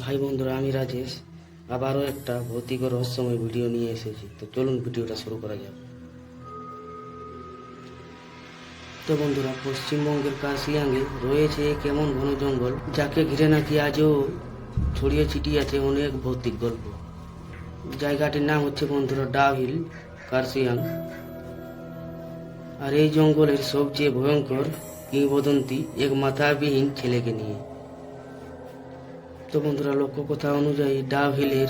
High বন্ধুরা, আমি রাজেশ আবারও একটা ভৌতিক ও রহস্যময় ভিডিও নিয়ে এসেছি। তো চলুন ভিডিওটা শুরু করা যাক। তো বন্ধুরা, পশ্চিমবঙ্গের কার্শিয়াঙ্গে রয়েছে এক এমন ঘন জঙ্গল যাকে ঘিরে নাকি আজও ছড়িয়ে ছিটিয়ে আছে অনেক ভৌতিক গল্প। জায়গাটির নাম হচ্ছে বন্ধুরা ডাব হিল, কার্শিয়াং। আর এই জঙ্গলের সবচেয়ে ভয়ঙ্কর কিংবদন্তি এক মাথাবিহীন ছেলেকে নিয়ে। তো বন্ধুরা, লোককথা অনুযায়ী ডাব হিলের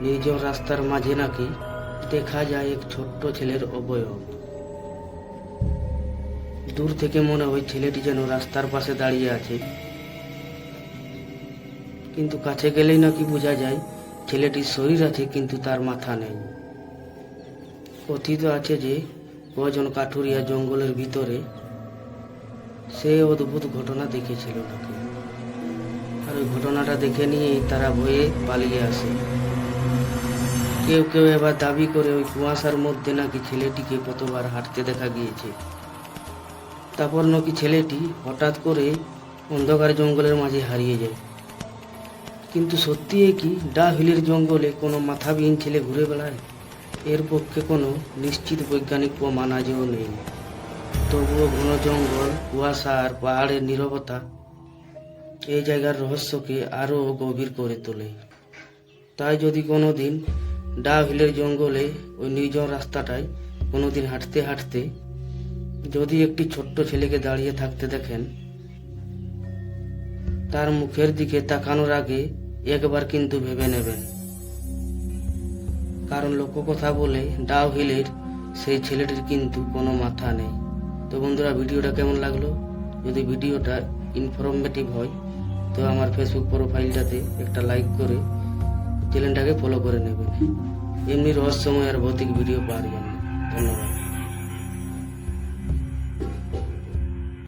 নির্জন রাস্তার মাঝে নাকি দেখা যায় এক ছোট্ট ছেলের অবয়ব। দূর থেকে মনে হয় ছেলেটি যেন রাস্তার পাশে দাঁড়িয়ে আছে, কিন্তু কাছে গেলেই নাকি বোঝা যায় ছেলেটির শরীর আছে কিন্তু তার মাথা নেই। কথিত আছে যে কজন কাঠুরিয়া জঙ্গলের ভিতরে সে অদ্ভুত ঘটনা দেখেছিল নাকি, আর ওই ঘটনাটা দেখে নিয়েই তারা ভয়ে পালিয়ে আসে। কেউ কেউ এবার দাবি করে ওই কুয়াশার মধ্যে নাকি ছেলেটিকে কতবার হাঁটতে দেখা গিয়েছে। তারপর নাকি ছেলেটি হঠাৎ করে অন্ধকার জঙ্গলের মাঝে হারিয়ে যায়। কিন্তু সত্যি কি ডাব হিলের জঙ্গলে কোনো মাথাবিহীন ছেলে ঘুরে বেড়ায়? এর পক্ষে কোনো নিশ্চিত বৈজ্ঞানিক প্রমাণ আজও নেই। তবুও ঘন জঙ্গল, কুয়াশা আর পাহাড়ের নীরবতা এই জায়গার রহস্যকে আরও গভীর করে তোলে। তাই যদি কোনো দিন ডাব হিলের জঙ্গলে ওই নির্জন রাস্তাটায় কোনোদিন হাঁটতে হাঁটতে যদি একটি ছোট্ট ছেলেকে দাঁড়িয়ে থাকতে দেখেন, তার মুখের দিকে তাকানোর আগে একবার কিন্তু ভেবে নেবেন, কারণ লোককথা বলে ডাব হিলের সেই ছেলেটির কিন্তু কোনো মাথা নেই। তো বন্ধুরা, ভিডিওটা কেমন লাগলো? যদি ভিডিওটা ইনফরমেটিভ হয় তো আমার ফেসবুক প্রোফাইলটাতে একটা লাইক করে চ্যানেলটাকে ফলো করে নেবেন, এমনি রহস্যময় আর ভৌতিক ভিডিও পাওয়ার জন্য। ধন্যবাদ।